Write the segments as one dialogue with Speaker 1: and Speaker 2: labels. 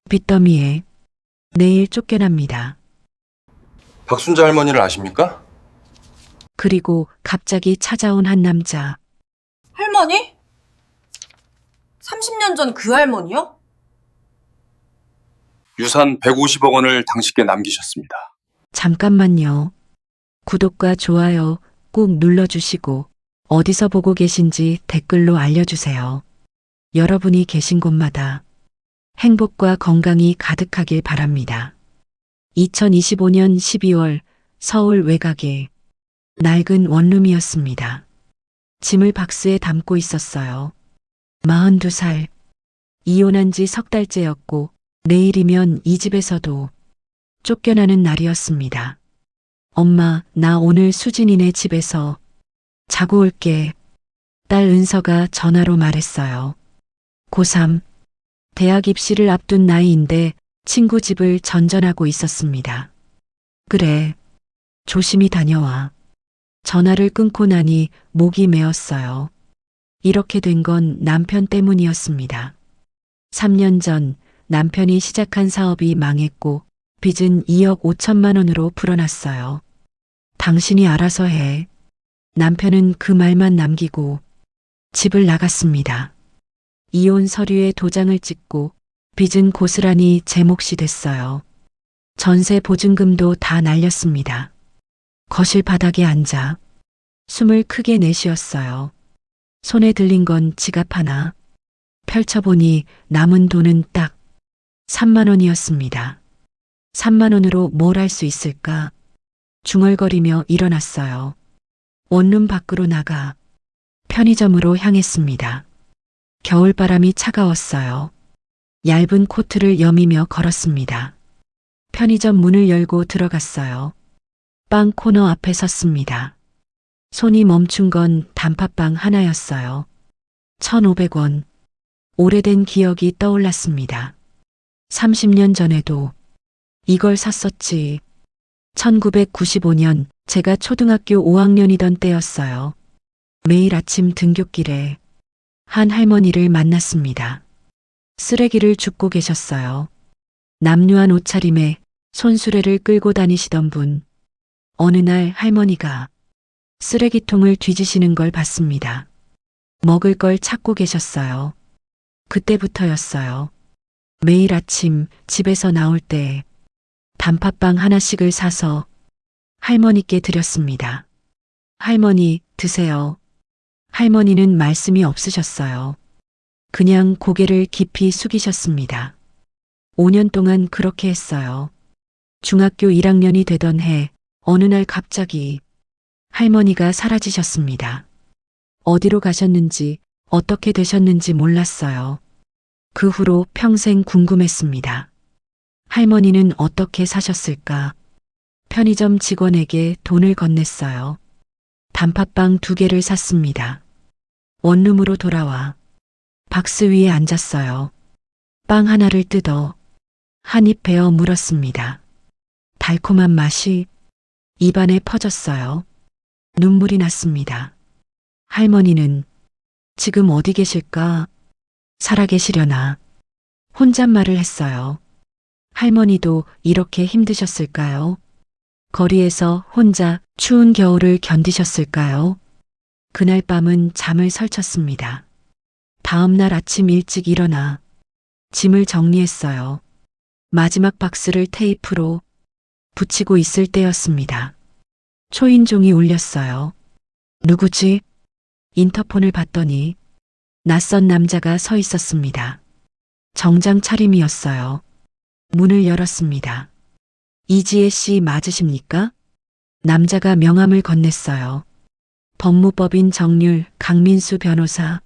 Speaker 1: 빚더미에 내일 쫓겨납니다.
Speaker 2: 박순자 할머니를 아십니까?
Speaker 1: 그리고 갑자기 찾아온 한 남자.
Speaker 3: 할머니? 30년 전 그 할머니요?
Speaker 2: 유산 150억 원을 당신께 남기셨습니다.
Speaker 1: 잠깐만요. 구독과 좋아요 꼭 눌러주시고 어디서 보고 계신지 댓글로 알려주세요. 여러분이 계신 곳마다 행복과 건강이 가득하길 바랍니다. 2025년 12월 서울 외곽의 낡은 원룸이었습니다. 짐을 박스에 담고 있었어요. 42살. 이혼한 지 석 달째였고 내일이면 이 집에서도 쫓겨나는 날이었습니다. 엄마, 나 오늘 수진이네 집에서 자고 올게. 딸 은서가 전화로 말했어요. 고3. 대학 입시를 앞둔 나이인데 친구 집을 전전하고 있었습니다. 그래. 조심히 다녀와. 전화를 끊고 나니 목이 메었어요. 이렇게 된 건 남편 때문이었습니다. 3년 전 남편이 시작한 사업이 망했고 빚은 2억 5천만 원으로 불어났어요. 당신이 알아서 해. 남편은 그 말만 남기고 집을 나갔습니다. 이혼 서류에 도장을 찍고 빚은 고스란히 제 몫이 됐어요. 전세 보증금도 다 날렸습니다. 거실 바닥에 앉아 숨을 크게 내쉬었어요. 손에 들린 건 지갑 하나. 펼쳐보니 남은 돈은 딱 3만 원이었습니다. 3만 원으로 뭘 할 수 있을까? 중얼거리며 일어났어요. 원룸 밖으로 나가 편의점으로 향했습니다. 겨울바람이 차가웠어요. 얇은 코트를 여미며 걸었습니다. 편의점 문을 열고 들어갔어요. 빵 코너 앞에 섰습니다. 손이 멈춘 건 단팥빵 하나였어요. 1,500원. 오래된 기억이 떠올랐습니다. 30년 전에도 이걸 샀었지. 1995년 제가 초등학교 5학년이던 때였어요. 매일 아침 등굣길에 한 할머니를 만났습니다. 쓰레기를 줍고 계셨어요. 남루한 옷차림에 손수레를 끌고 다니시던 분. 어느 날 할머니가 쓰레기통을 뒤지시는 걸 봤습니다. 먹을 걸 찾고 계셨어요. 그때부터였어요. 매일 아침 집에서 나올 때 단팥빵 하나씩을 사서 할머니께 드렸습니다. 할머니, 드세요. 할머니는 말씀이 없으셨어요. 그냥 고개를 깊이 숙이셨습니다. 5년 동안 그렇게 했어요. 중학교 1학년이 되던 해 어느 날 갑자기 할머니가 사라지셨습니다. 어디로 가셨는지 어떻게 되셨는지 몰랐어요. 그 후로 평생 궁금했습니다. 할머니는 어떻게 사셨을까? 편의점 직원에게 돈을 건넸어요. 단팥빵 2개를 샀습니다. 원룸으로 돌아와 박스 위에 앉았어요. 빵 하나를 뜯어 한 입 베어 물었습니다. 달콤한 맛이 입안에 퍼졌어요. 눈물이 났습니다. 할머니는 지금 어디 계실까? 살아계시려나? 혼잣말을 했어요. 할머니도 이렇게 힘드셨을까요? 거리에서 혼자 추운 겨울을 견디셨을까요? 그날 밤은 잠을 설쳤습니다. 다음 날 아침 일찍 일어나 짐을 정리했어요. 마지막 박스를 테이프로 붙이고 있을 때였습니다. 초인종이 울렸어요. 누구지? 인터폰을 봤더니 낯선 남자가 서 있었습니다. 정장 차림이었어요. 문을 열었습니다. 이지혜 씨 맞으십니까? 남자가 명함을 건넸어요. 법무법인 정률 강민수 변호사.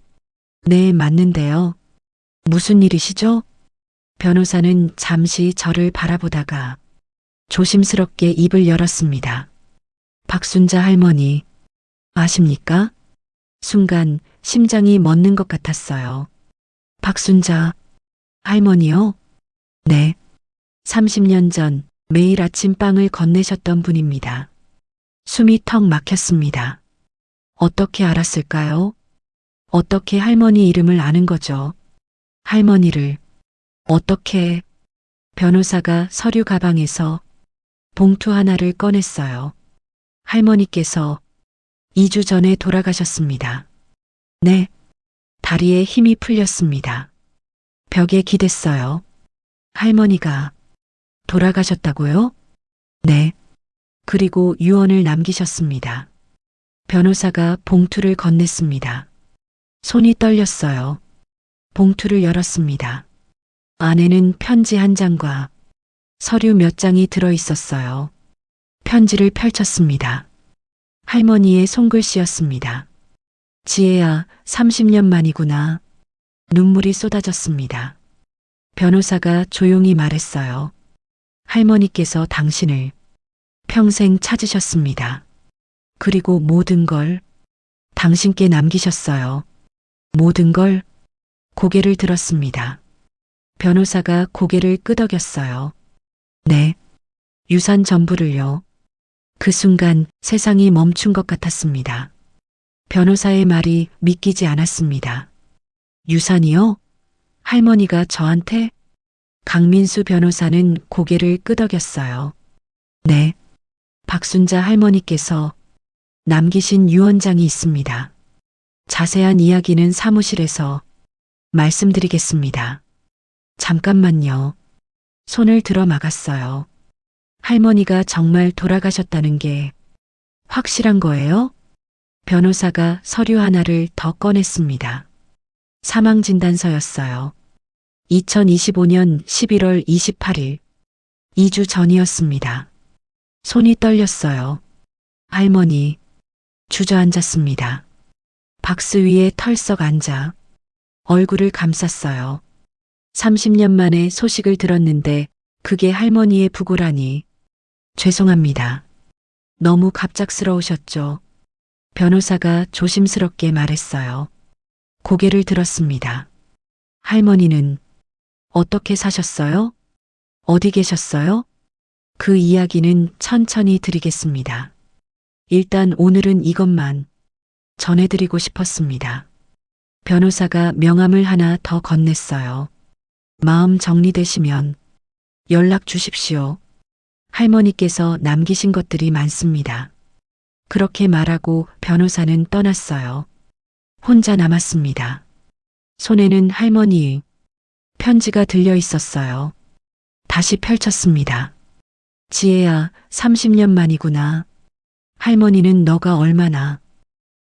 Speaker 1: 네, 맞는데요. 무슨 일이시죠? 변호사는 잠시 저를 바라보다가 조심스럽게 입을 열었습니다. 박순자 할머니, 아십니까? 순간 심장이 멎는 것 같았어요. 박순자 할머니요? 네. 30년 전 매일 아침 빵을 건네셨던 분입니다. 숨이 턱 막혔습니다. 어떻게 알았을까요? 어떻게 할머니 이름을 아는 거죠? 할머니를 어떻게 변호사가 서류 가방에서 봉투 하나를 꺼냈어요. 할머니께서 2주 전에 돌아가셨습니다. 네. 다리에 힘이 풀렸습니다. 벽에 기댔어요. 할머니가 돌아가셨다고요? 네. 그리고 유언을 남기셨습니다. 변호사가 봉투를 건넸습니다. 손이 떨렸어요. 봉투를 열었습니다. 안에는 편지 한 장과 서류 몇 장이 들어 있었어요. 편지를 펼쳤습니다. 할머니의 손글씨였습니다. 지혜야, 30년 만이구나. 눈물이 쏟아졌습니다. 변호사가 조용히 말했어요. 할머니께서 당신을 평생 찾으셨습니다. 그리고 모든 걸 당신께 남기셨어요. 모든 걸 고개를 들었습니다. 변호사가 고개를 끄덕였어요. 네. 유산 전부를요. 그 순간 세상이 멈춘 것 같았습니다. 변호사의 말이 믿기지 않았습니다. 유산이요? 할머니가 저한테? 강민수 변호사는 고개를 끄덕였어요. 네. 박순자 할머니께서 남기신 유언장이 있습니다. 자세한 이야기는 사무실에서 말씀드리겠습니다. 잠깐만요. 손을 들어 막았어요. 할머니가 정말 돌아가셨다는 게 확실한 거예요? 변호사가 서류 하나를 더 꺼냈습니다. 사망진단서였어요. 2025년 11월 28일, 2주 전이었습니다. 손이 떨렸어요. 할머니, 주저앉았습니다. 박스 위에 털썩 앉아 얼굴을 감쌌어요. 30년 만에 소식을 들었는데 그게 할머니의 부고라니. 죄송합니다. 너무 갑작스러우셨죠? 변호사가 조심스럽게 말했어요. 고개를 들었습니다. 할머니는 어떻게 사셨어요? 어디 계셨어요? 그 이야기는 천천히 드리겠습니다. 일단 오늘은 이것만 전해드리고 싶었습니다. 변호사가 명함을 하나 더 건넸어요. 마음 정리되시면 연락 주십시오. 할머니께서 남기신 것들이 많습니다. 그렇게 말하고 변호사는 떠났어요. 혼자 남았습니다. 손에는 할머니의 편지가 들려 있었어요. 다시 펼쳤습니다. 지혜야, 30년 만이구나. 할머니는 너가 얼마나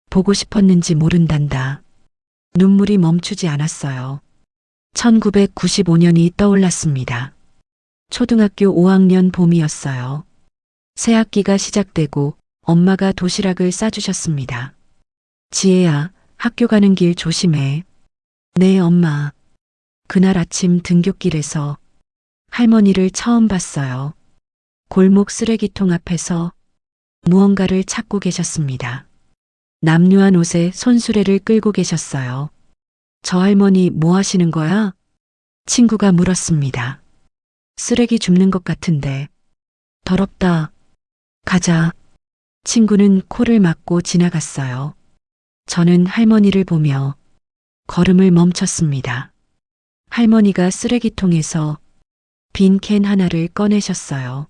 Speaker 1: 보고 싶었는지 모른단다. 눈물이 멈추지 않았어요. 1995년이 떠올랐습니다. 초등학교 5학년 봄이었어요. 새 학기가 시작되고 엄마가 도시락을 싸주셨습니다. 지혜야, 학교 가는 길 조심해. 네, 엄마. 그날 아침 등굣길에서 할머니를 처음 봤어요. 골목 쓰레기통 앞에서 무언가를 찾고 계셨습니다. 남루한 옷에 손수레를 끌고 계셨어요. 저 할머니 뭐 하시는 거야? 친구가 물었습니다. 쓰레기 줍는 것 같은데. 더럽다. 가자. 친구는 코를 막고 지나갔어요. 저는 할머니를 보며 걸음을 멈췄습니다. 할머니가 쓰레기통에서 빈 캔 하나를 꺼내셨어요.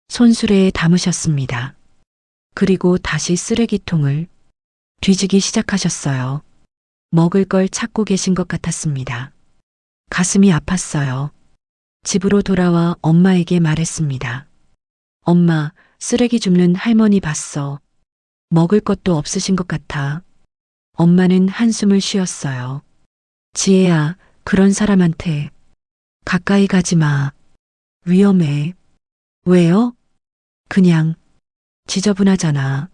Speaker 1: 손수레에 담으셨습니다. 그리고 다시 쓰레기통을 뒤지기 시작하셨어요. 먹을 걸 찾고 계신 것 같았습니다. 가슴이 아팠어요. 집으로 돌아와 엄마에게 말했습니다. 엄마, 쓰레기 줍는 할머니 봤어. 먹을 것도 없으신 것 같아. 엄마는 한숨을 쉬었어요. 지혜야, 그런 사람한테 가까이 가지 마. 위험해. 왜요? 그냥 지저분하잖아.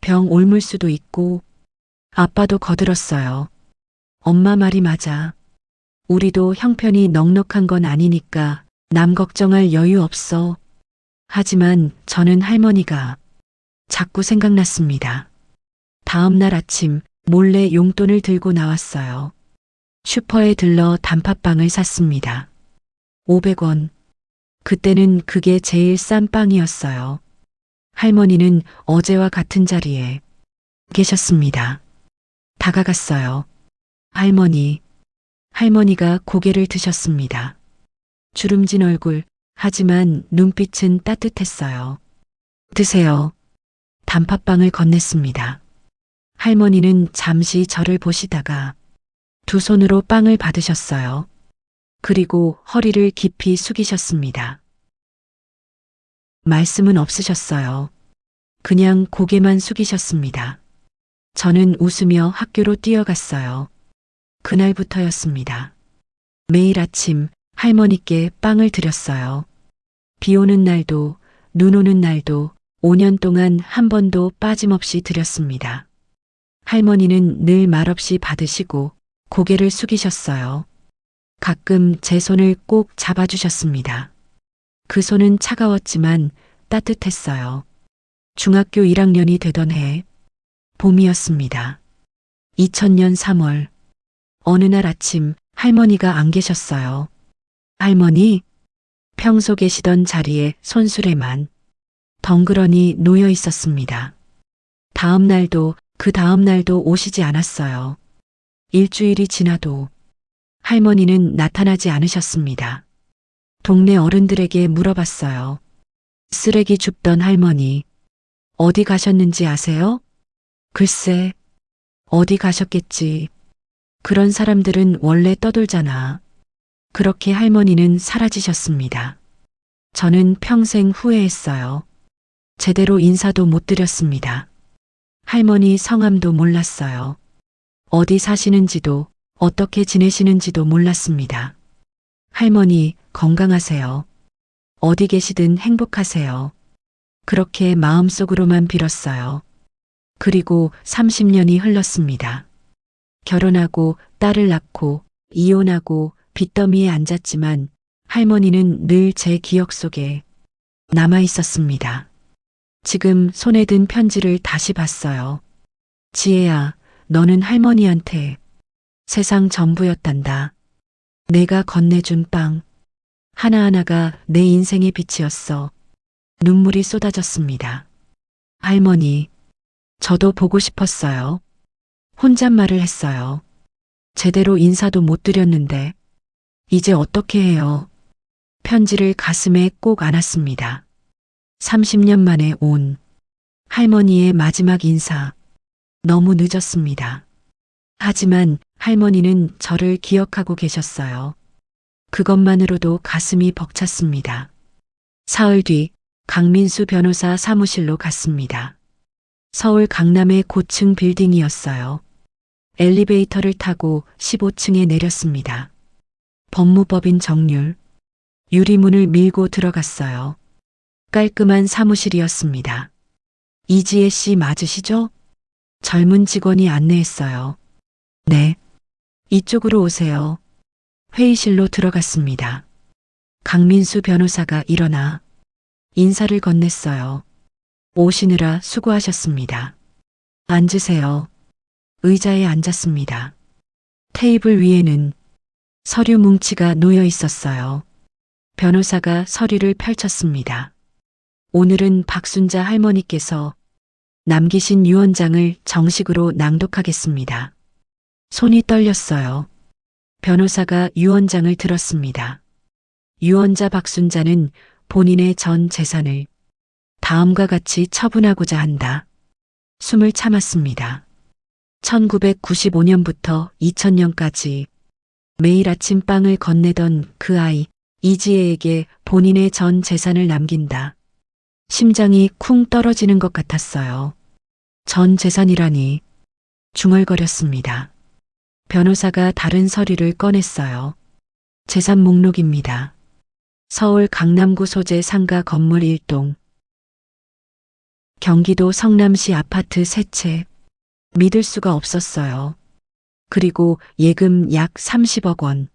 Speaker 1: 병 옮을 수도 있고. 아빠도 거들었어요. 엄마 말이 맞아. 우리도 형편이 넉넉한 건 아니니까 남 걱정할 여유 없어. 하지만 저는 할머니가 자꾸 생각났습니다. 다음 날 아침 몰래 용돈을 들고 나왔어요. 슈퍼에 들러 단팥빵을 샀습니다. 500원. 그때는 그게 제일 싼 빵이었어요. 할머니는 어제와 같은 자리에 계셨습니다. 다가갔어요. 할머니. 할머니가 고개를 드셨습니다. 주름진 얼굴, 하지만 눈빛은 따뜻했어요. 드세요. 단팥빵을 건넸습니다. 할머니는 잠시 저를 보시다가 두 손으로 빵을 받으셨어요. 그리고 허리를 깊이 숙이셨습니다. 말씀은 없으셨어요. 그냥 고개만 숙이셨습니다. 저는 웃으며 학교로 뛰어갔어요. 그날부터였습니다. 매일 아침 할머니께 빵을 드렸어요. 비 오는 날도, 눈 오는 날도 5년 동안 한 번도 빠짐없이 드렸습니다. 할머니는 늘 말없이 받으시고 고개를 숙이셨어요. 가끔 제 손을 꼭 잡아주셨습니다. 그 손은 차가웠지만 따뜻했어요. 중학교 1학년이 되던 해, 봄이었습니다. 2000년 3월, 어느 날 아침 할머니가 안 계셨어요. 할머니, 평소 계시던 자리에 손수레만 덩그러니 놓여 있었습니다. 다음 날도 그 다음 날도 오시지 않았어요. 일주일이 지나도 할머니는 나타나지 않으셨습니다. 동네 어른들에게 물어봤어요. 쓰레기 줍던 할머니, 어디 가셨는지 아세요? 글쎄, 어디 가셨겠지. 그런 사람들은 원래 떠돌잖아. 그렇게 할머니는 사라지셨습니다. 저는 평생 후회했어요. 제대로 인사도 못 드렸습니다. 할머니 성함도 몰랐어요. 어디 사시는지도 어떻게 지내시는지도 몰랐습니다. 할머니 건강하세요. 어디 계시든 행복하세요. 그렇게 마음속으로만 빌었어요. 그리고 30년이 흘렀습니다. 결혼하고 딸을 낳고 이혼하고 빚더미에 앉았지만 할머니는 늘 제 기억 속에 남아 있었습니다. 지금 손에 든 편지를 다시 봤어요. 지혜야, 너는 할머니한테 세상 전부였단다. 내가 건네준 빵 하나하나가 내 인생의 빛이었어. 눈물이 쏟아졌습니다. 할머니, 저도 보고 싶었어요. 혼잣말을 했어요. 제대로 인사도 못 드렸는데 이제 어떻게 해요? 편지를 가슴에 꼭 안았습니다. 30년 만에 온 할머니의 마지막 인사. 너무 늦었습니다. 하지만 할머니는 저를 기억하고 계셨어요. 그것만으로도 가슴이 벅찼습니다. 사흘 뒤 강민수 변호사 사무실로 갔습니다. 서울 강남의 고층 빌딩이었어요. 엘리베이터를 타고 15층에 내렸습니다. 법무법인 정률, 유리문을 밀고 들어갔어요. 깔끔한 사무실이었습니다. 이지혜 씨 맞으시죠? 젊은 직원이 안내했어요. 네. 이쪽으로 오세요. 회의실로 들어갔습니다. 강민수 변호사가 일어나 인사를 건넸어요. 오시느라 수고하셨습니다. 앉으세요. 의자에 앉았습니다. 테이블 위에는 서류 뭉치가 놓여 있었어요. 변호사가 서류를 펼쳤습니다. 오늘은 박순자 할머니께서 남기신 유언장을 정식으로 낭독하겠습니다. 손이 떨렸어요. 변호사가 유언장을 들었습니다. 유언자 박순자는 본인의 전 재산을 다음과 같이 처분하고자 한다. 숨을 참았습니다. 1995년부터 2000년까지 매일 아침 빵을 건네던 그 아이 이지혜에게 본인의 전 재산을 남긴다. 심장이 쿵 떨어지는 것 같았어요. 전 재산이라니 중얼거렸습니다. 변호사가 다른 서류를 꺼냈어요. 재산 목록입니다. 서울 강남구 소재 상가 건물 1동. 경기도 성남시 아파트 3채. 믿을 수가 없었어요. 그리고 예금 약 30억 원.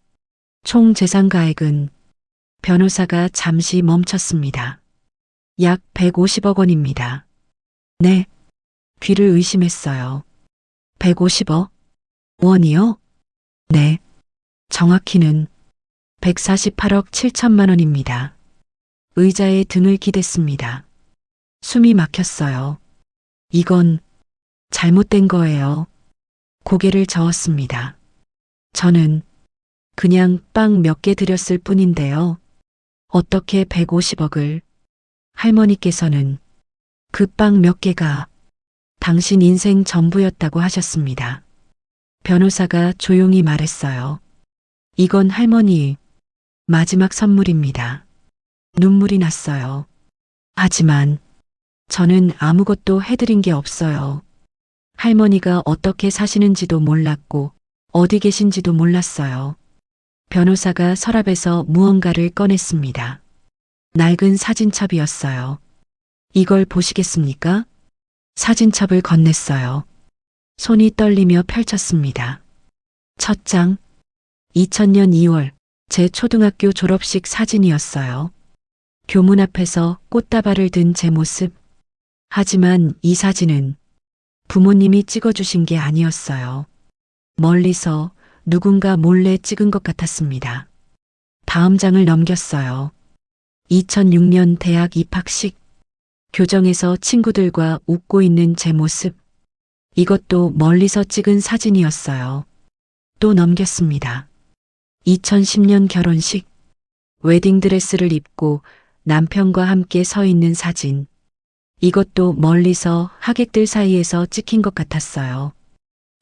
Speaker 1: 총 재산 가액은 변호사가 잠시 멈췄습니다. 약 150억 원입니다. 네. 귀를 의심했어요. 150억 원이요? 네. 정확히는 148억 7천만 원입니다. 의자에 등을 기댔습니다. 숨이 막혔어요. 이건 잘못된 거예요. 고개를 저었습니다. 저는 그냥 빵 몇 개 드렸을 뿐인데요. 어떻게 150억을? 할머니께서는 그 빵 몇 개가 당신 인생 전부였다고 하셨습니다. 변호사가 조용히 말했어요. 이건 할머니의 마지막 선물입니다. 눈물이 났어요. 하지만 저는 아무것도 해드린 게 없어요. 할머니가 어떻게 사시는지도 몰랐고 어디 계신지도 몰랐어요. 변호사가 서랍에서 무언가를 꺼냈습니다. 낡은 사진첩이었어요. 이걸 보시겠습니까? 사진첩을 건넸어요. 손이 떨리며 펼쳤습니다. 첫 장, 2000년 2월, 제 초등학교 졸업식 사진이었어요. 교문 앞에서 꽃다발을 든 제 모습. 하지만 이 사진은 부모님이 찍어주신 게 아니었어요. 멀리서 누군가 몰래 찍은 것 같았습니다. 다음 장을 넘겼어요. 2006년 대학 입학식. 교정에서 친구들과 웃고 있는 제 모습. 이것도 멀리서 찍은 사진이었어요. 또 넘겼습니다. 2010년 결혼식. 웨딩드레스를 입고 남편과 함께 서 있는 사진. 이것도 멀리서 하객들 사이에서 찍힌 것 같았어요.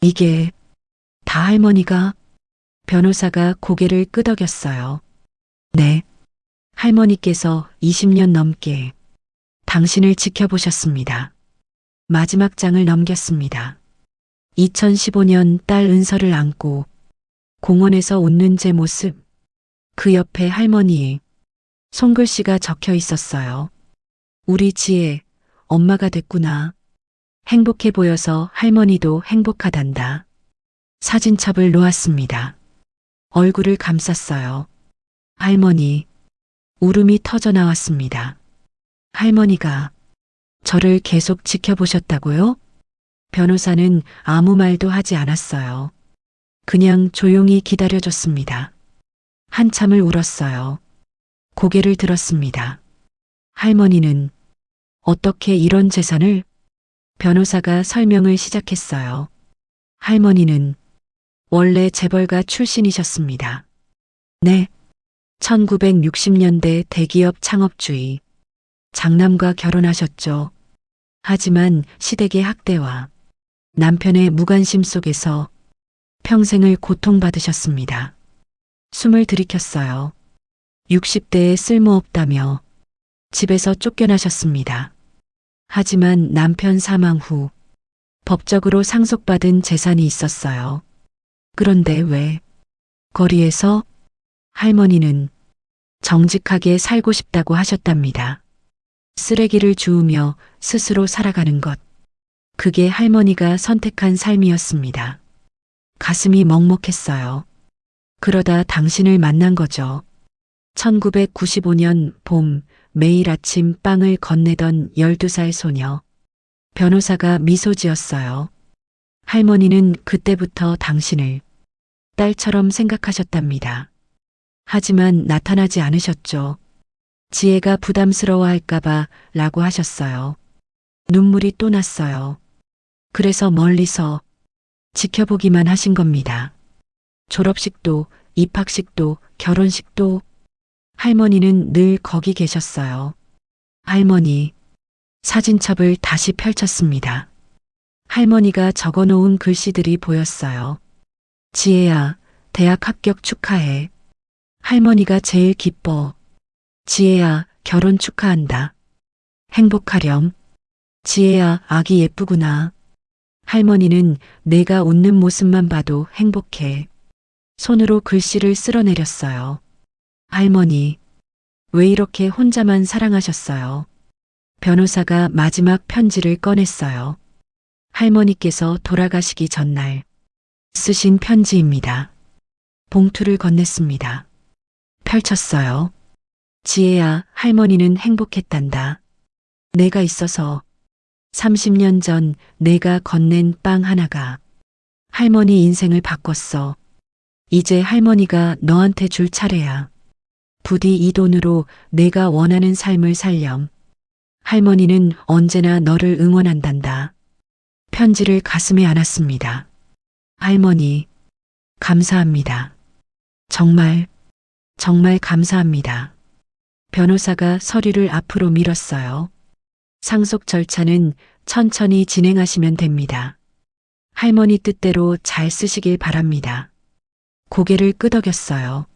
Speaker 1: 이게 다 할머니가? 변호사가 고개를 끄덕였어요. 네. 할머니께서 20년 넘게 당신을 지켜보셨습니다. 마지막 장을 넘겼습니다. 2015년 딸 은서를 안고 공원에서 웃는 제 모습. 그 옆에 할머니의 손글씨가 적혀 있었어요. 우리 지혜, 엄마가 됐구나. 행복해 보여서 할머니도 행복하단다. 사진첩을 놓았습니다. 얼굴을 감쌌어요. 할머니, 울음이 터져 나왔습니다. 할머니가 저를 계속 지켜보셨다고요? 변호사는 아무 말도 하지 않았어요. 그냥 조용히 기다려줬습니다. 한참을 울었어요. 고개를 들었습니다. 할머니는 어떻게 이런 재산을? 변호사가 설명을 시작했어요. 할머니는 원래 재벌가 출신이셨습니다. 네. 1960년대 대기업 창업주의. 장남과 결혼하셨죠. 하지만 시댁의 학대와 남편의 무관심 속에서 평생을 고통받으셨습니다. 숨을 들이켰어요. 60대에 쓸모없다며 집에서 쫓겨나셨습니다. 하지만 남편 사망 후 법적으로 상속받은 재산이 있었어요. 그런데 왜? 거리에서? 할머니는 정직하게 살고 싶다고 하셨답니다. 쓰레기를 주우며 스스로 살아가는 것. 그게 할머니가 선택한 삶이었습니다. 가슴이 먹먹했어요. 그러다 당신을 만난 거죠. 1995년 봄 매일 아침 빵을 건네던 12살 소녀. 변호사가 미소 지었어요. 할머니는 그때부터 당신을 딸처럼 생각하셨답니다. 하지만 나타나지 않으셨죠. 지혜가 부담스러워할까봐 라고 하셨어요. 눈물이 또 났어요. 그래서 멀리서 지켜보기만 하신 겁니다. 졸업식도, 입학식도, 결혼식도 할머니는 늘 거기 계셨어요. 할머니, 사진첩을 다시 펼쳤습니다. 할머니가 적어놓은 글씨들이 보였어요. 지혜야, 대학 합격 축하해. 할머니가 제일 기뻐. 지혜야, 결혼 축하한다. 행복하렴. 지혜야, 아기 예쁘구나. 할머니는 내가 웃는 모습만 봐도 행복해. 손으로 글씨를 쓸어내렸어요. 할머니, 왜 이렇게 혼자만 사랑하셨어요? 변호사가 마지막 편지를 꺼냈어요. 할머니께서 돌아가시기 전날 쓰신 편지입니다. 봉투를 건넸습니다. 펼쳤어요. 지혜야, 할머니는 행복했단다. 내가 있어서 30년 전 내가 건넨 빵 하나가 할머니 인생을 바꿨어. 이제 할머니가 너한테 줄 차례야. 부디 이 돈으로 내가 원하는 삶을 살렴. 할머니는 언제나 너를 응원한단다. 편지를 가슴에 안았습니다. 할머니, 감사합니다. 정말 감사합니다. 변호사가 서류를 앞으로 밀었어요. 상속 절차는 천천히 진행하시면 됩니다. 할머니 뜻대로 잘 쓰시길 바랍니다. 고개를 끄덕였어요.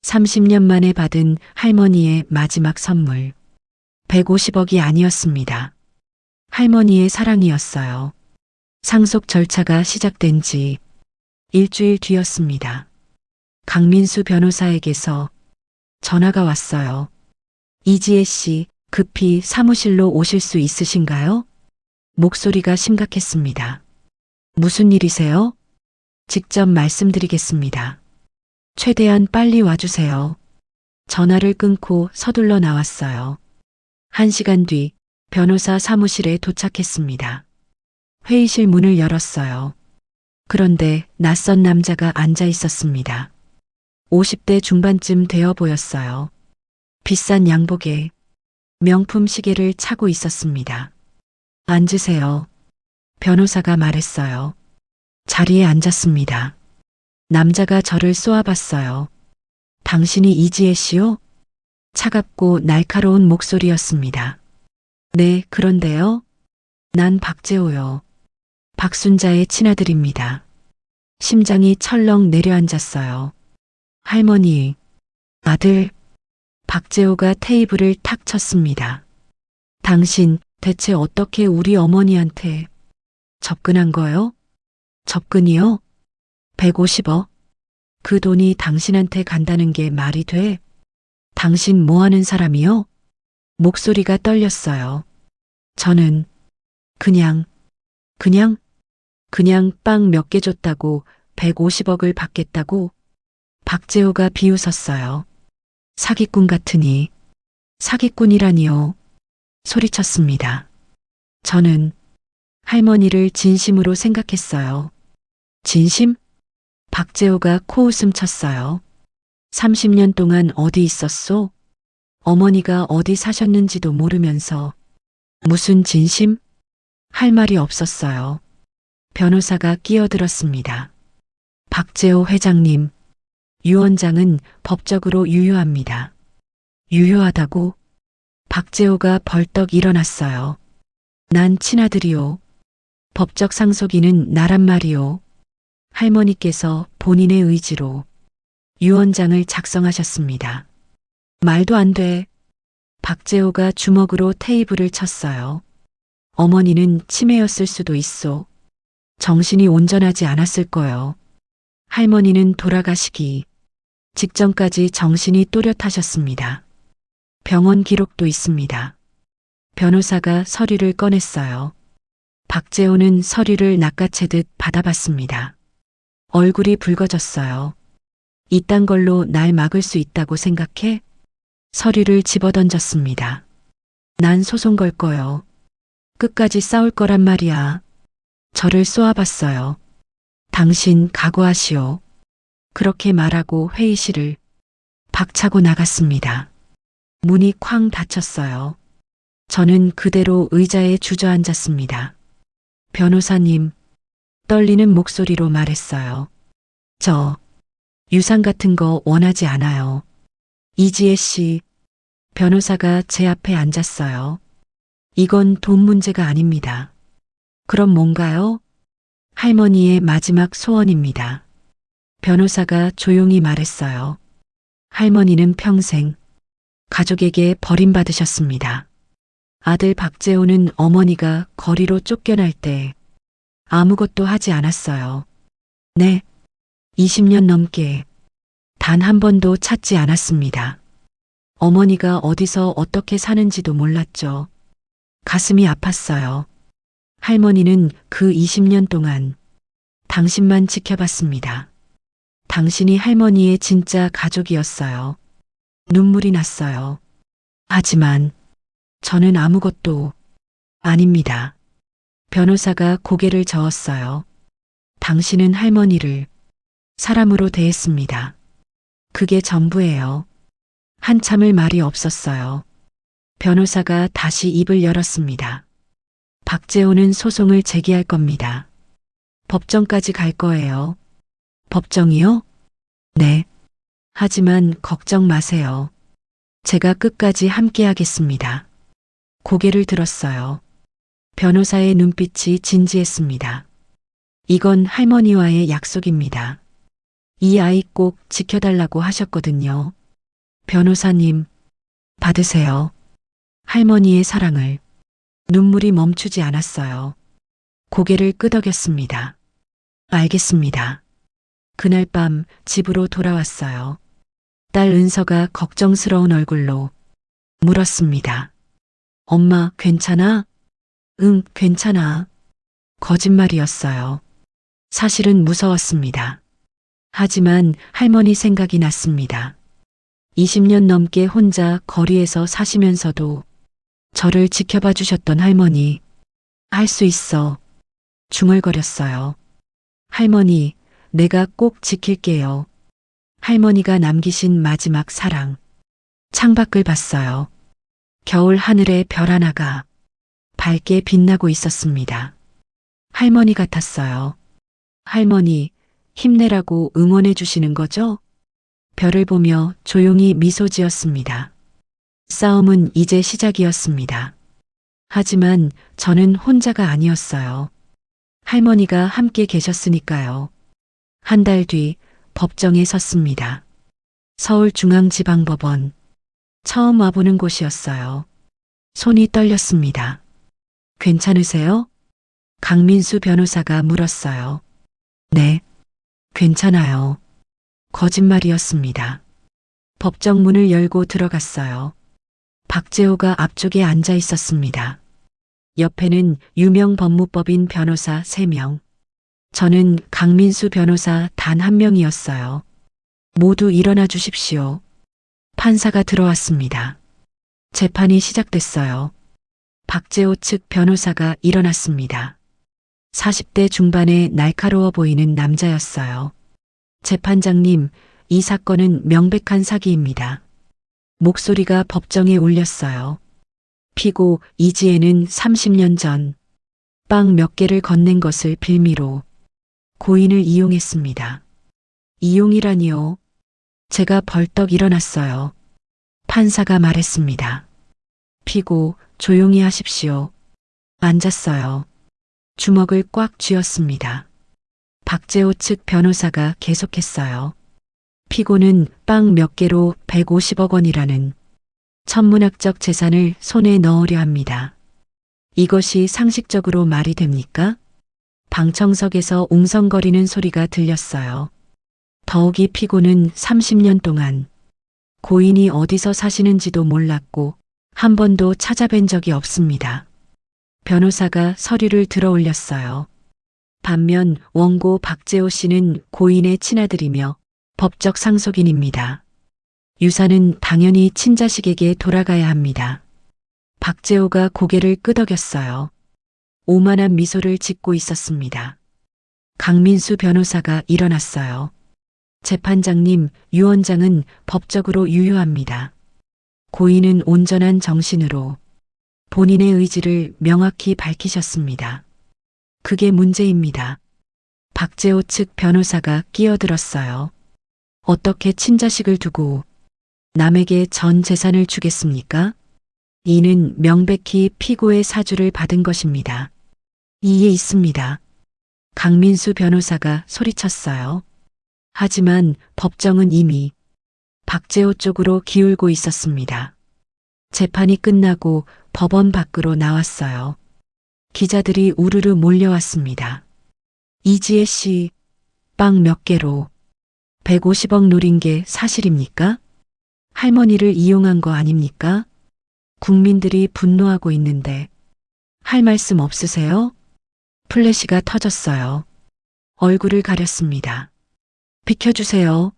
Speaker 1: 30년 만에 받은 할머니의 마지막 선물. 150억이 아니었습니다. 할머니의 사랑이었어요. 상속 절차가 시작된 지 일주일 뒤였습니다. 강민수 변호사에게서 전화가 왔어요. 이지혜 씨, 급히 사무실로 오실 수 있으신가요? 목소리가 심각했습니다. 무슨 일이세요? 직접 말씀드리겠습니다. 최대한 빨리 와주세요. 전화를 끊고 서둘러 나왔어요. 1시간 뒤 변호사 사무실에 도착했습니다. 회의실 문을 열었어요. 그런데 낯선 남자가 앉아 있었습니다. 50대 중반쯤 되어 보였어요. 비싼 양복에 명품 시계를 차고 있었습니다. 앉으세요. 변호사가 말했어요. 자리에 앉았습니다. 남자가 저를 쏘아봤어요. 당신이 이지혜 씨요? 차갑고 날카로운 목소리였습니다. 네, 그런데요. 난 박재호요. 박순자의 친아들입니다. 심장이 철렁 내려앉았어요. 할머니, 아들. 박재호가 테이블을 탁 쳤습니다. 당신 대체 어떻게 우리 어머니한테 접근한 거요? 접근이요? 150억? 그 돈이 당신한테 간다는 게 말이 돼? 당신 뭐 하는 사람이요? 목소리가 떨렸어요. 저는 그냥 빵 몇 개 줬다고 150억을 받겠다고? 박재호가 비웃었어요. 사기꾼 같으니. 사기꾼이라니요. 소리쳤습니다. 저는 할머니를 진심으로 생각했어요. 진심? 박재호가 코웃음 쳤어요. 30년 동안 어디 있었소? 어머니가 어디 사셨는지도 모르면서. 무슨 진심? 할 말이 없었어요. 변호사가 끼어들었습니다. 박재호 회장님, 유 원장은 법적으로 유효합니다. 유효하다고? 박재호가 벌떡 일어났어요. 난 친아들이요. 법적 상속인은 나란 말이요. 할머니께서 본인의 의지로 유 원장을 작성하셨습니다. 말도 안 돼. 박재호가 주먹으로 테이블을 쳤어요. 어머니는 치매였을 수도 있어. 정신이 온전하지 않았을 거요. 할머니는 돌아가시기 직전까지 정신이 또렷하셨습니다. 병원 기록도 있습니다. 변호사가 서류를 꺼냈어요. 박재호는 서류를 낚아채듯 받아봤습니다. 얼굴이 붉어졌어요. 이딴 걸로 날 막을 수 있다고 생각해? 서류를 집어던졌습니다. 난 소송 걸 거요. 끝까지 싸울 거란 말이야. 저를 쏘아봤어요. 당신 각오하시오. 그렇게 말하고 회의실을 박차고 나갔습니다. 문이 쾅 닫혔어요. 저는 그대로 의자에 주저앉았습니다. 변호사님, 떨리는 목소리로 말했어요. 저 유산 같은 거 원하지 않아요. 이지혜 씨, 변호사가 제 앞에 앉았어요. 이건 돈 문제가 아닙니다. 그럼 뭔가요? 할머니의 마지막 소원입니다. 변호사가 조용히 말했어요. 할머니는 평생 가족에게 버림받으셨습니다. 아들 박재호는 어머니가 거리로 쫓겨날 때 아무것도 하지 않았어요. 네, 20년 넘게 단 한 번도 찾지 않았습니다. 어머니가 어디서 어떻게 사는지도 몰랐죠. 가슴이 아팠어요. 할머니는 그 20년 동안 당신만 지켜봤습니다. 당신이 할머니의 진짜 가족이었어요. 눈물이 났어요. 하지만 저는 아무것도 아닙니다. 변호사가 고개를 저었어요. 당신은 할머니를 사람으로 대했습니다. 그게 전부예요. 한참을 말이 없었어요. 변호사가 다시 입을 열었습니다. 박재호는 소송을 제기할 겁니다. 법정까지 갈 거예요. 법정이요? 네. 하지만 걱정 마세요. 제가 끝까지 함께하겠습니다. 고개를 들었어요. 변호사의 눈빛이 진지했습니다. 이건 할머니와의 약속입니다. 이 아이 꼭 지켜달라고 하셨거든요. 변호사님, 받으세요. 할머니의 사랑을. 눈물이 멈추지 않았어요. 고개를 끄덕였습니다. 알겠습니다. 그날 밤 집으로 돌아왔어요. 딸 은서가 걱정스러운 얼굴로 물었습니다. 엄마, 괜찮아? 응, 괜찮아. 거짓말이었어요. 사실은 무서웠습니다. 하지만 할머니 생각이 났습니다. 20년 넘게 혼자 거리에서 사시면서도 저를 지켜봐 주셨던 할머니. 할 수 있어. 중얼거렸어요. 할머니, 내가 꼭 지킬게요. 할머니가 남기신 마지막 사랑. 창밖을 봤어요. 겨울 하늘에 별 하나가 밝게 빛나고 있었습니다. 할머니 같았어요. 할머니, 힘내라고 응원해 주시는 거죠? 별을 보며 조용히 미소 지었습니다. 싸움은 이제 시작이었습니다. 하지만 저는 혼자가 아니었어요. 할머니가 함께 계셨으니까요. 한 달 뒤 법정에 섰습니다. 서울중앙지방법원. 처음 와보는 곳이었어요. 손이 떨렸습니다. 괜찮으세요? 강민수 변호사가 물었어요. 네, 괜찮아요. 거짓말이었습니다. 법정 문을 열고 들어갔어요. 박재호가 앞쪽에 앉아 있었습니다. 옆에는 유명 법무법인 변호사 3명. 저는 강민수 변호사 단 1명이었어요. 모두 일어나 주십시오. 판사가 들어왔습니다. 재판이 시작됐어요. 박재호 측 변호사가 일어났습니다. 40대 중반의 날카로워 보이는 남자였어요. 재판장님, 이 사건은 명백한 사기입니다. 목소리가 법정에 울렸어요. 피고 이지혜는 30년 전 빵 몇 개를 건넨 것을 빌미로 고인을 이용했습니다. 이용이라니요? 제가 벌떡 일어났어요. 판사가 말했습니다. 피고 조용히 하십시오. 앉았어요. 주먹을 꽉 쥐었습니다. 박재호 측 변호사가 계속했어요. 피고는 빵 몇 개로 150억 원이라는 천문학적 재산을 손에 넣으려 합니다. 이것이 상식적으로 말이 됩니까? 방청석에서 웅성거리는 소리가 들렸어요. 더욱이 피고는 30년 동안 고인이 어디서 사시는지도 몰랐고 한 번도 찾아뵌 적이 없습니다. 변호사가 서류를 들어 올렸어요. 반면 원고 박재호 씨는 고인의 친아들이며 법적 상속인입니다. 유산은 당연히 친자식에게 돌아가야 합니다. 박재호가 고개를 끄덕였어요. 오만한 미소를 짓고 있었습니다. 강민수 변호사가 일어났어요. 재판장님, 유언장은 법적으로 유효합니다. 고인은 온전한 정신으로 본인의 의지를 명확히 밝히셨습니다. 그게 문제입니다. 박재호 측 변호사가 끼어들었어요. 어떻게 친자식을 두고 남에게 전 재산을 주겠습니까? 이는 명백히 피고의 사주를 받은 것입니다. 이에 있습니다. 강민수 변호사가 소리쳤어요. 하지만 법정은 이미 박재호 쪽으로 기울고 있었습니다. 재판이 끝나고 법원 밖으로 나왔어요. 기자들이 우르르 몰려왔습니다. 이지혜 씨, 빵 몇 개로 150억 노린 게 사실입니까? 할머니를 이용한 거 아닙니까? 국민들이 분노하고 있는데 할 말씀 없으세요? 플래시가 터졌어요. 얼굴을 가렸습니다. 비켜주세요.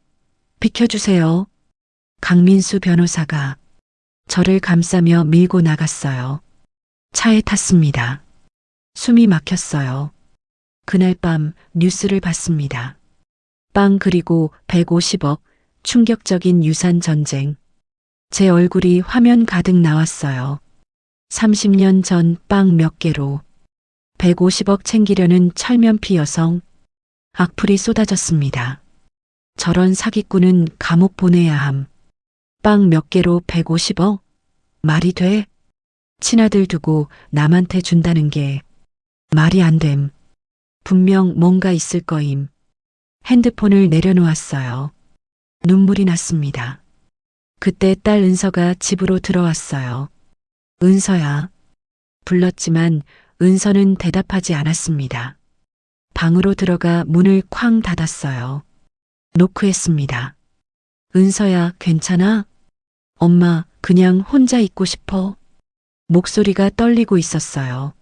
Speaker 1: 비켜주세요. 강민수 변호사가 저를 감싸며 밀고 나갔어요. 차에 탔습니다. 숨이 막혔어요. 그날 밤 뉴스를 봤습니다. 빵 그리고 150억, 충격적인 유산 전쟁. 제 얼굴이 화면 가득 나왔어요. 30년 전 빵 몇 개로 150억 챙기려는 철면피 여성. 악플이 쏟아졌습니다. 저런 사기꾼은 감옥 보내야 함. 빵 몇 개로 150억? 말이 돼? 친아들 두고 남한테 준다는 게 말이 안 됨. 분명 뭔가 있을 거임. 핸드폰을 내려놓았어요. 눈물이 났습니다. 그때 딸 은서가 집으로 들어왔어요. 은서야. 불렀지만 은서는 대답하지 않았습니다. 방으로 들어가 문을 쾅 닫았어요. 노크했습니다. 은서야, 괜찮아? 엄마, 그냥 혼자 있고 싶어. 목소리가 떨리고 있었어요.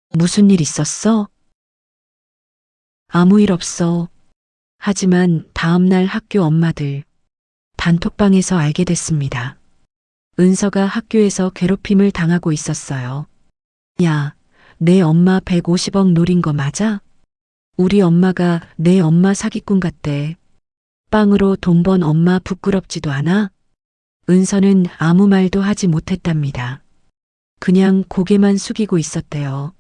Speaker 1: 무슨 일 있었어? 아무 일 없어. 하지만 다음날 학교 엄마들 단톡방에서 알게 됐습니다. 은서가 학교에서 괴롭힘을 당하고 있었어요. 야, 내 엄마 150억 노린 거 맞아? 우리 엄마가 내 엄마 사기꾼 같대. 빵으로 돈 번 엄마 부끄럽지도 않아? 은서는 아무 말도 하지 못했답니다. 그냥 고개만 숙이고 있었대요.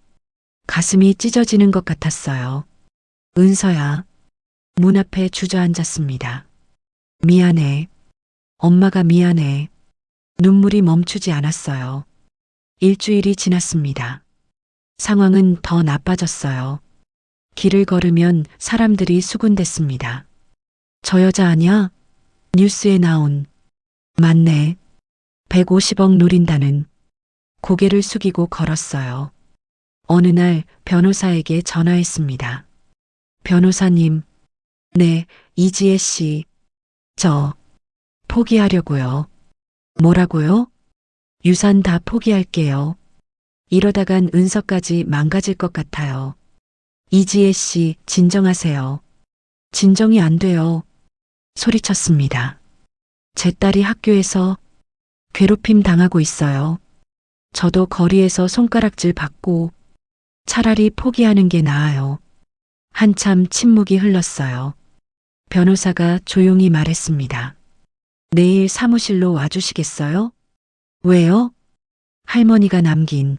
Speaker 1: 가슴이 찢어지는 것 같았어요. 은서야. 문 앞에 주저앉았습니다. 미안해. 엄마가 미안해. 눈물이 멈추지 않았어요. 일주일이 지났습니다. 상황은 더 나빠졌어요. 길을 걸으면 사람들이 수군댔습니다. 저 여자 아냐? 뉴스에 나온. 맞네. 150억 노린다는. 고개를 숙이고 걸었어요. 어느 날 변호사에게 전화했습니다. 변호사님. 네, 이지혜 씨. 저 포기하려고요. 뭐라고요? 유산 다 포기할게요. 이러다간 은서까지 망가질 것 같아요. 이지혜 씨, 진정하세요. 진정이 안 돼요. 소리쳤습니다. 제 딸이 학교에서 괴롭힘 당하고 있어요. 저도 거리에서 손가락질 받고 차라리 포기하는 게 나아요. 한참 침묵이 흘렀어요. 변호사가 조용히 말했습니다. 내일 사무실로 와주시겠어요? 왜요? 할머니가 남긴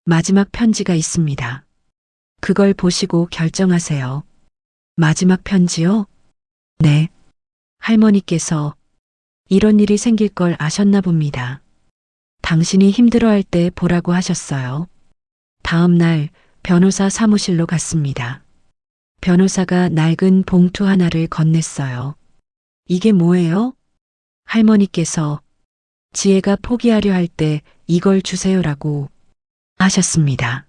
Speaker 1: 마지막 편지가 있습니다. 그걸 보시고 결정하세요. 마지막 편지요? 네. 할머니께서 이런 일이 생길 걸 아셨나 봅니다. 당신이 힘들어할 때 보라고 하셨어요. 다음 날 변호사 사무실로 갔습니다. 변호사가 낡은 봉투 하나를 건넸어요. 이게 뭐예요? 할머니께서 지혜가 포기하려 할 때 이걸 주세요라고 하셨습니다.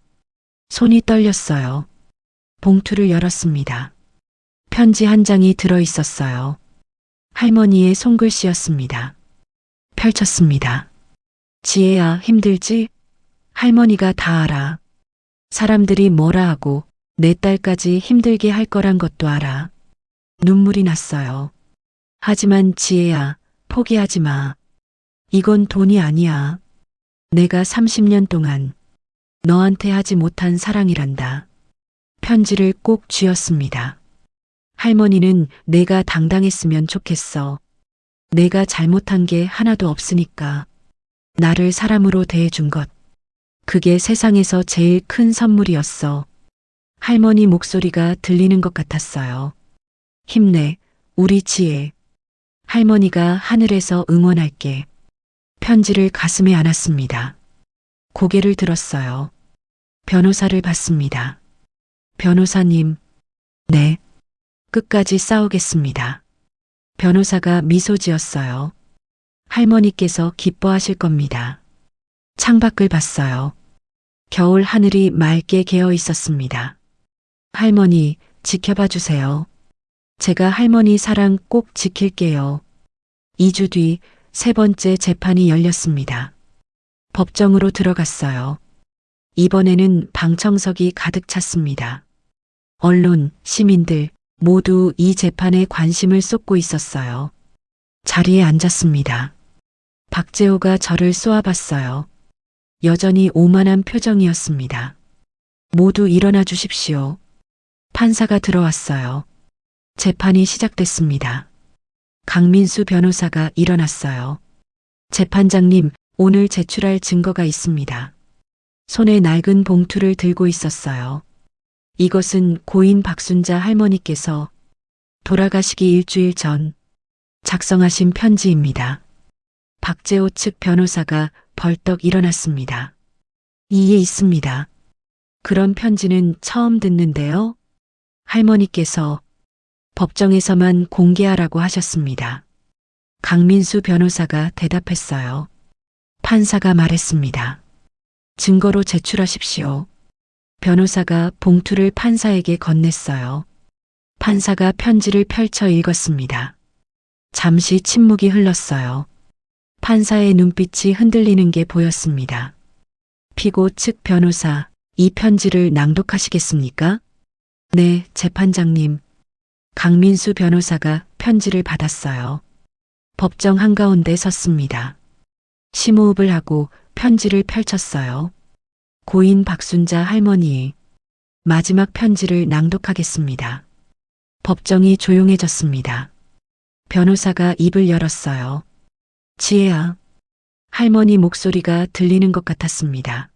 Speaker 1: 손이 떨렸어요. 봉투를 열었습니다. 편지 한 장이 들어 있었어요. 할머니의 손글씨였습니다. 펼쳤습니다. 지혜야, 힘들지? 할머니가 다 알아. 사람들이 뭐라 하고 내 딸까지 힘들게 할 거란 것도 알아. 눈물이 났어요. 하지만 지혜야, 포기하지 마. 이건 돈이 아니야. 내가 30년 동안 너한테 하지 못한 사랑이란다. 편지를 꼭 쥐었습니다. 할머니는 내가 당당했으면 좋겠어. 내가 잘못한 게 하나도 없으니까. 나를 사람으로 대해준 것. 그게 세상에서 제일 큰 선물이었어. 할머니 목소리가 들리는 것 같았어요. 힘내, 우리 지혜. 할머니가 하늘에서 응원할게. 편지를 가슴에 안았습니다. 고개를 들었어요. 변호사를 봤습니다. 변호사님, 네. 끝까지 싸우겠습니다. 변호사가 미소 지었어요. 할머니께서 기뻐하실 겁니다. 창밖을 봤어요. 겨울 하늘이 맑게 개어 있었습니다. 할머니, 지켜봐 주세요. 제가 할머니 사랑 꼭 지킬게요. 2주 뒤 세 번째 재판이 열렸습니다. 법정으로 들어갔어요. 이번에는 방청석이 가득 찼습니다. 언론, 시민들 모두 이 재판에 관심을 쏟고 있었어요. 자리에 앉았습니다. 박재호가 저를 쏘아봤어요. 여전히 오만한 표정이었습니다. 모두 일어나 주십시오. 판사가 들어왔어요. 재판이 시작됐습니다. 강민수 변호사가 일어났어요. 재판장님, 오늘 제출할 증거가 있습니다. 손에 낡은 봉투를 들고 있었어요. 이것은 고인 박순자 할머니께서 돌아가시기 일주일 전 작성하신 편지입니다. 박재호 측 변호사가 벌떡 일어났습니다. 이에 있습니다. 그런 편지는 처음 듣는데요. 할머니께서 법정에서만 공개하라고 하셨습니다. 강민수 변호사가 대답했어요. 판사가 말했습니다. 증거로 제출하십시오. 변호사가 봉투를 판사에게 건넸어요. 판사가 편지를 펼쳐 읽었습니다. 잠시 침묵이 흘렀어요. 판사의 눈빛이 흔들리는 게 보였습니다. 피고 측 변호사, 이 편지를 낭독하시겠습니까? 네, 재판장님. 강민수 변호사가 편지를 받았어요. 법정 한가운데 섰습니다. 심호흡을 하고 편지를 펼쳤어요. 고인 박순자 할머니의 마지막 편지를 낭독하겠습니다. 법정이 조용해졌습니다. 변호사가 입을 열었어요. 지혜야. 할머니 목소리가 들리는 것 같았습니다.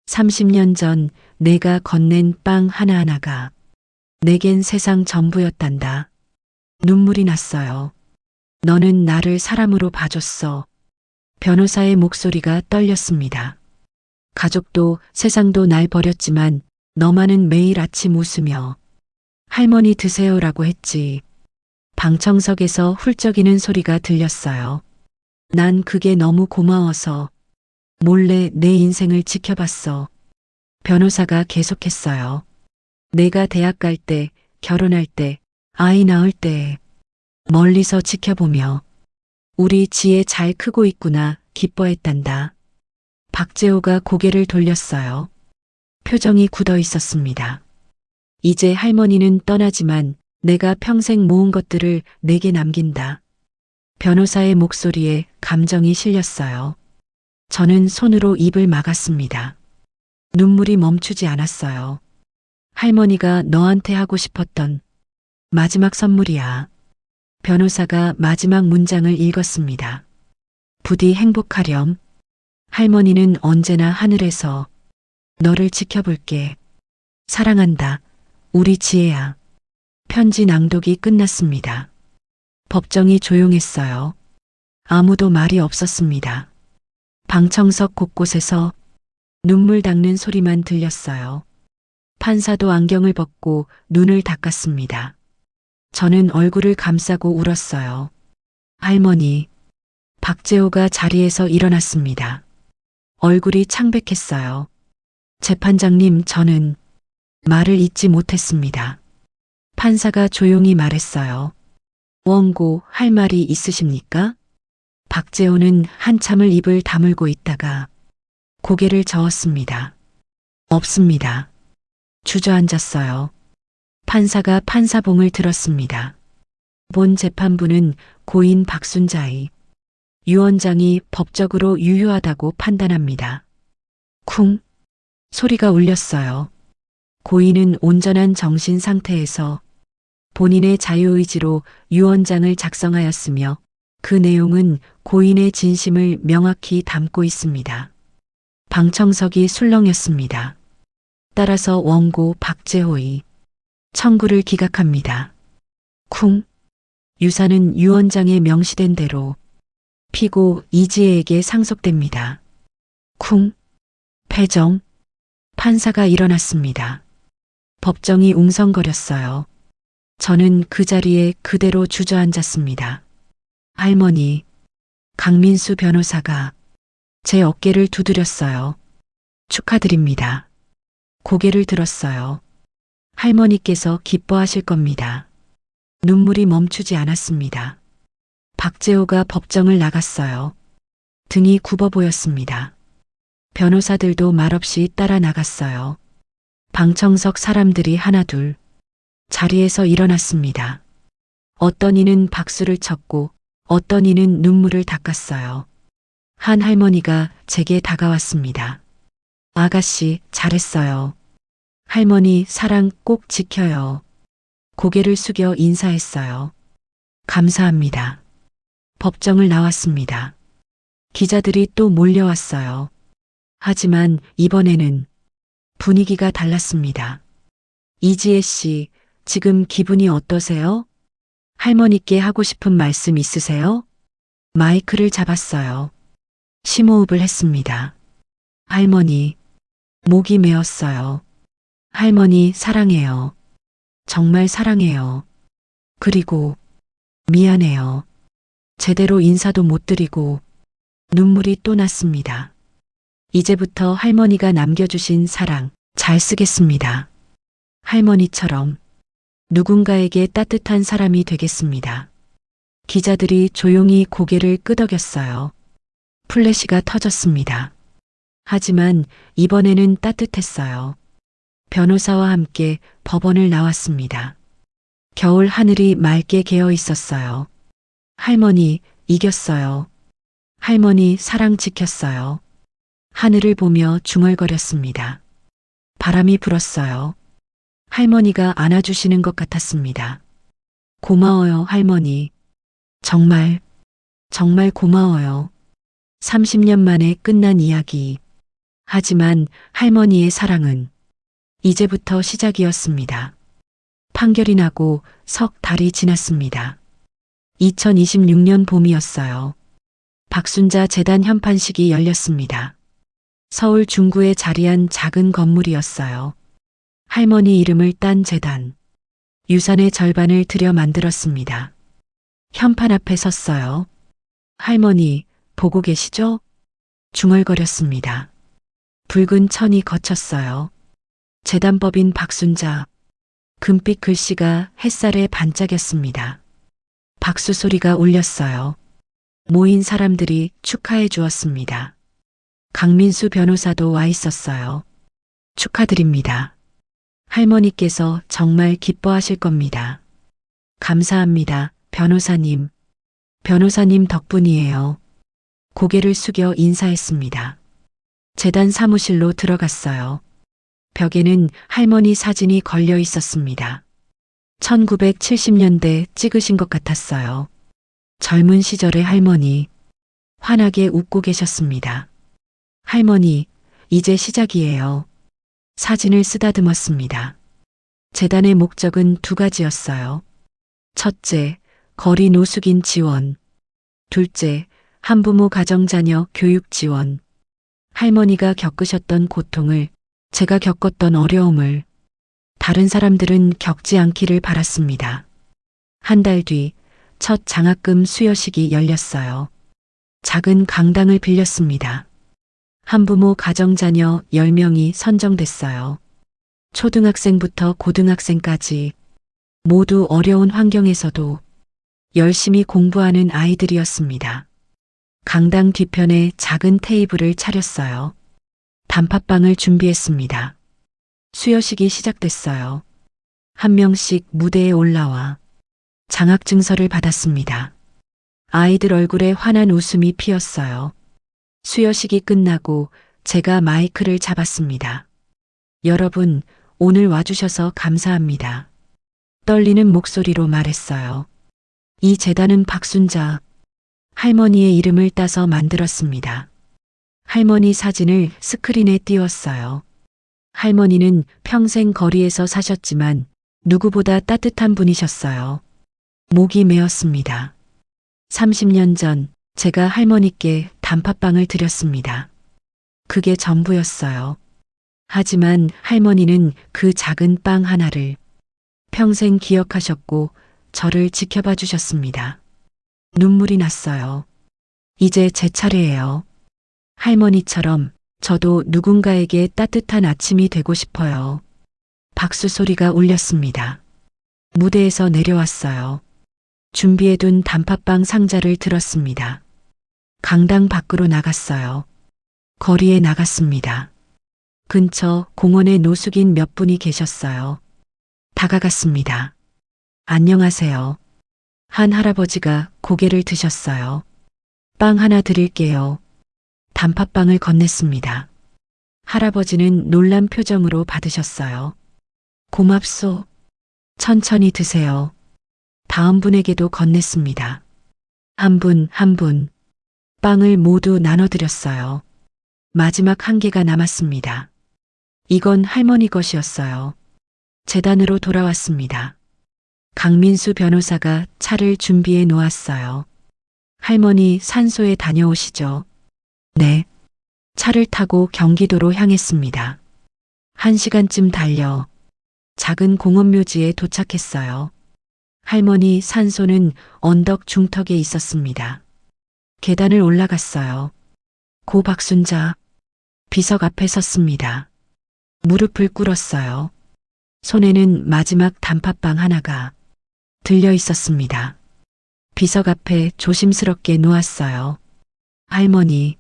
Speaker 1: 30년 전 내가 건넨 빵 하나하나가 내겐 세상 전부였단다. 눈물이 났어요. 너는 나를 사람으로 봐줬어. 변호사의 목소리가 떨렸습니다. 가족도 세상도 날 버렸지만 너만은 매일 아침 웃으며 할머니 드세요라고 했지. 방청석에서 훌쩍이는 소리가 들렸어요. 난 그게 너무 고마워서 몰래 내 인생을 지켜봤어. 변호사가 계속했어요. 내가 대학 갈 때, 결혼할 때, 아이 낳을 때 멀리서 지켜보며 우리 지혜 잘 크고 있구나 기뻐했단다. 박재호가 고개를 돌렸어요. 표정이 굳어 있었습니다. 이제 할머니는 떠나지만 내가 평생 모은 것들을 내게 남긴다. 변호사의 목소리에 감정이 실렸어요. 저는 손으로 입을 막았습니다. 눈물이 멈추지 않았어요. 할머니가 너한테 하고 싶었던 마지막 선물이야. 변호사가 마지막 문장을 읽었습니다. 부디 행복하렴. 할머니는 언제나 하늘에서 너를 지켜볼게. 사랑한다. 우리 지혜야. 편지 낭독이 끝났습니다. 법정이 조용했어요. 아무도 말이 없었습니다. 방청석 곳곳에서 눈물 닦는 소리만 들렸어요. 판사도 안경을 벗고 눈을 닦았습니다. 저는 얼굴을 감싸고 울었어요. 할머니. 박재호가 자리에서 일어났습니다. 얼굴이 창백했어요. 재판장님, 저는 말을 잇지 못했습니다. 판사가 조용히 말했어요. 원고, 할 말이 있으십니까? 박재호는 한참을 입을 다물고 있다가 고개를 저었습니다. 없습니다. 주저앉았어요. 판사가 판사봉을 들었습니다. 본 재판부는 고인 박순자의 유언장이 법적으로 유효하다고 판단합니다. 쿵 소리가 울렸어요. 고인은 온전한 정신 상태에서 본인의 자유의지로 유언장을 작성하였으며 그 내용은 고인의 진심을 명확히 담고 있습니다. 방청석이 술렁였습니다. 따라서 원고 박재호의 청구를 기각합니다. 쿵 유사는 유언장에 명시된 대로 피고 이지혜에게 상속됩니다. 쿵 패정 판사가 일어났습니다. 법정이 웅성거렸어요. 저는 그 자리에 그대로 주저앉았습니다. 할머니, 강민수 변호사가 제 어깨를 두드렸어요. 축하드립니다. 고개를 들었어요. 할머니께서 기뻐하실 겁니다. 눈물이 멈추지 않았습니다. 박재호가 법정을 나갔어요. 등이 굽어 보였습니다. 변호사들도 말없이 따라 나갔어요. 방청석 사람들이 하나둘 자리에서 일어났습니다. 어떤 이는 박수를 쳤고 어떤 이는 눈물을 닦았어요. 한 할머니가 제게 다가왔습니다. 아가씨, 잘했어요. 할머니, 사랑 꼭 지켜요. 고개를 숙여 인사했어요. 감사합니다. 법정을 나왔습니다. 기자들이 또 몰려왔어요. 하지만 이번에는 분위기가 달랐습니다. 이지혜 씨, 지금 기분이 어떠세요? 할머니께 하고 싶은 말씀 있으세요? 마이크를 잡았어요. 심호흡을 했습니다. 할머니, 목이 메었어요. 할머니, 사랑해요. 정말 사랑해요. 그리고 미안해요. 제대로 인사도 못 드리고 눈물이 또 났습니다. 이제부터 할머니가 남겨주신 사랑 잘 쓰겠습니다. 할머니처럼 누군가에게 따뜻한 사람이 되겠습니다. 기자들이 조용히 고개를 끄덕였어요. 플래시가 터졌습니다. 하지만 이번에는 따뜻했어요. 변호사와 함께 법원을 나왔습니다. 겨울 하늘이 맑게 개어 있었어요. 할머니, 이겼어요. 할머니, 사랑 지켰어요. 하늘을 보며 중얼거렸습니다. 바람이 불었어요. 할머니가 안아주시는 것 같았습니다. 고마워요, 할머니. 정말, 정말 고마워요. 30년 만에 끝난 이야기. 하지만 할머니의 사랑은 이제부터 시작이었습니다. 판결이 나고 석 달이 지났습니다. 2026년 봄이었어요. 박순자 재단 현판식이 열렸습니다. 서울 중구에 자리한 작은 건물이었어요. 할머니 이름을 딴 재단. 유산의 절반을 들여 만들었습니다. 현판 앞에 섰어요. 할머니, 보고 계시죠? 중얼거렸습니다. 붉은 천이 거쳤어요. 재단법인 박순자. 금빛 글씨가 햇살에 반짝였습니다. 박수 소리가 울렸어요. 모인 사람들이 축하해 주었습니다. 강민수 변호사도 와 있었어요. 축하드립니다. 할머니께서 정말 기뻐하실 겁니다. 감사합니다, 변호사님. 변호사님 덕분이에요. 고개를 숙여 인사했습니다. 재단 사무실로 들어갔어요. 벽에는 할머니 사진이 걸려 있었습니다. 1970년대 찍으신 것 같았어요. 젊은 시절의 할머니, 환하게 웃고 계셨습니다. 할머니, 이제 시작이에요. 사진을 쓰다듬었습니다. 재단의 목적은 두 가지였어요. 첫째, 거리 노숙인 지원. 둘째, 한부모 가정자녀 교육 지원. 할머니가 겪으셨던 고통을, 제가 겪었던 어려움을 다른 사람들은 겪지 않기를 바랐습니다. 한 달 뒤 첫 장학금 수여식이 열렸어요. 작은 강당을 빌렸습니다. 한부모 가정자녀 10명이 선정됐어요. 초등학생부터 고등학생까지 모두 어려운 환경에서도 열심히 공부하는 아이들이었습니다. 강당 뒤편에 작은 테이블을 차렸어요. 단팥빵을 준비했습니다. 수여식이 시작됐어요. 한 명씩 무대에 올라와 장학증서를 받았습니다. 아이들 얼굴에 환한 웃음이 피었어요. 수여식이 끝나고 제가 마이크를 잡았습니다. 여러분, 오늘 와주셔서 감사합니다. 떨리는 목소리로 말했어요. 이 재단은 박순자 할머니의 이름을 따서 만들었습니다. 할머니 사진을 스크린에 띄웠어요. 할머니는 평생 거리에서 사셨지만 누구보다 따뜻한 분이셨어요. 목이 메었습니다. 30년 전 제가 할머니께 단팥빵을 드렸습니다. 그게 전부였어요. 하지만 할머니는 그 작은 빵 하나를 평생 기억하셨고 저를 지켜봐 주셨습니다. 눈물이 났어요. 이제 제 차례예요. 할머니처럼 저도 누군가에게 따뜻한 아침이 되고 싶어요. 박수 소리가 울렸습니다. 무대에서 내려왔어요. 준비해둔 단팥빵 상자를 들었습니다. 강당 밖으로 나갔어요. 거리에 나갔습니다. 근처 공원에 노숙인 몇 분이 계셨어요. 다가갔습니다. 안녕하세요. 한 할아버지가 고개를 드셨어요. 빵 하나 드릴게요. 단팥빵을 건넸습니다. 할아버지는 놀란 표정으로 받으셨어요. 고맙소. 천천히 드세요. 다음 분에게도 건넸습니다. 한 분, 한 분. 빵을 모두 나눠드렸어요. 마지막 한 개가 남았습니다. 이건 할머니 것이었어요. 재단으로 돌아왔습니다. 강민수 변호사가 차를 준비해 놓았어요. 할머니 산소에 다녀오시죠. 네. 차를 타고 경기도로 향했습니다. 1시간쯤 달려 작은 공원묘지에 도착했어요. 할머니 산소는 언덕 중턱에 있었습니다. 계단을 올라갔어요. 고 박순자 비석 앞에 섰습니다. 무릎을 꿇었어요. 손에는 마지막 단팥빵 하나가 들려 있었습니다. 비석 앞에 조심스럽게 놓았어요. 할머니,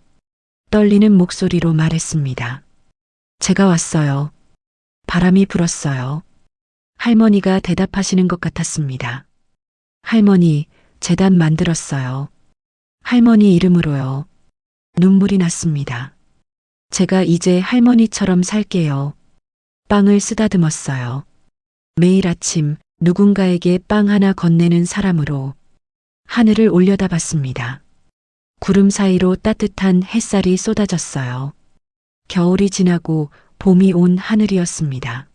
Speaker 1: 떨리는 목소리로 말했습니다. 제가 왔어요. 바람이 불었어요. 할머니가 대답하시는 것 같았습니다. 할머니, 재단 만들었어요. 할머니 이름으로요. 눈물이 났습니다. 제가 이제 할머니처럼 살게요. 빵을 쓰다듬었어요. 매일 아침 누군가에게 빵 하나 건네는 사람으로 하늘을 올려다봤습니다. 구름 사이로 따뜻한 햇살이 쏟아졌어요. 겨울이 지나고 봄이 온 하늘이었습니다.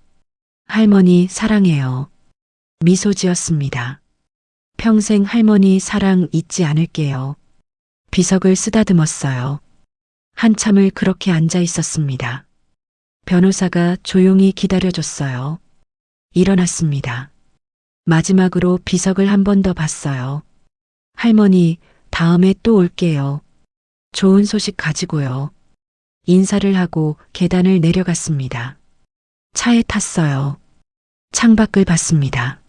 Speaker 1: 할머니 사랑해요. 미소 지었습니다. 평생 할머니 사랑 잊지 않을게요. 비석을 쓰다듬었어요. 한참을 그렇게 앉아 있었습니다. 변호사가 조용히 기다려줬어요. 일어났습니다. 마지막으로 비석을 한 번 더 봤어요. 할머니, 다음에 또 올게요. 좋은 소식 가지고요. 인사를 하고 계단을 내려갔습니다. 차에 탔어요. 창밖을 봤습니다.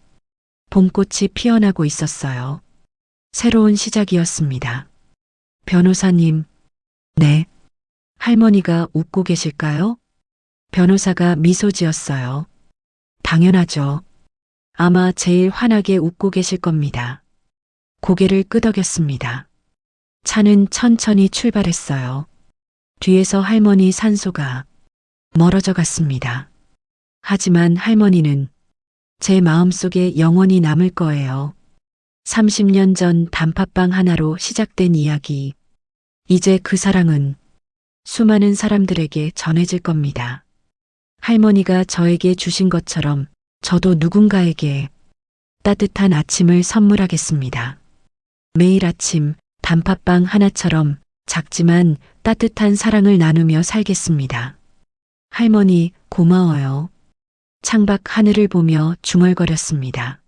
Speaker 1: 봄꽃이 피어나고 있었어요. 새로운 시작이었습니다. 변호사님, 네. 할머니가 웃고 계실까요? 변호사가 미소 지었어요. 당연하죠. 아마 제일 환하게 웃고 계실 겁니다. 고개를 끄덕였습니다. 차는 천천히 출발했어요. 뒤에서 할머니 산소가 멀어져 갔습니다. 하지만 할머니는 제 마음속에 영원히 남을 거예요. 30년 전 단팥빵 하나로 시작된 이야기. 이제 그 사랑은 수많은 사람들에게 전해질 겁니다. 할머니가 저에게 주신 것처럼 저도 누군가에게 따뜻한 아침을 선물하겠습니다. 매일 아침 단팥빵 하나처럼 작지만 따뜻한 사랑을 나누며 살겠습니다. 할머니, 고마워요. 창밖 하늘을 보며 중얼거렸습니다.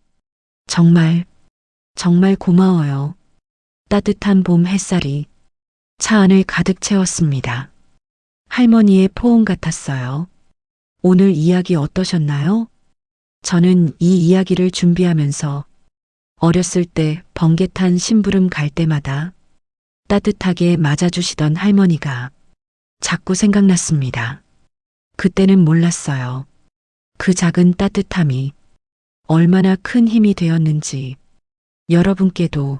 Speaker 1: 정말 고마워요. 따뜻한 봄 햇살이 차 안을 가득 채웠습니다. 할머니의 포옹 같았어요. 오늘 이야기 어떠셨나요? 저는 이 이야기를 준비하면서 어렸을 때 번개탄 심부름 갈 때마다 따뜻하게 맞아주시던 할머니가 자꾸 생각났습니다. 그때는 몰랐어요. 그 작은 따뜻함이 얼마나 큰 힘이 되었는지. 여러분께도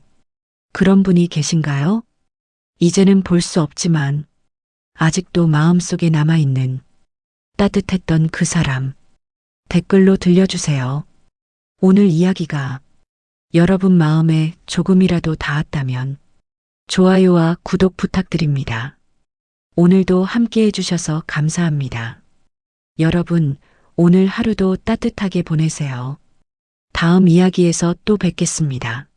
Speaker 1: 그런 분이 계신가요? 이제는 볼 수 없지만 아직도 마음속에 남아있는 따뜻했던 그 사람. 댓글로 들려주세요. 오늘 이야기가 여러분 마음에 조금이라도 닿았다면 좋아요와 구독 부탁드립니다. 오늘도 함께 해주셔서 감사합니다. 여러분, 오늘 하루도 따뜻하게 보내세요. 다음 이야기에서 또 뵙겠습니다.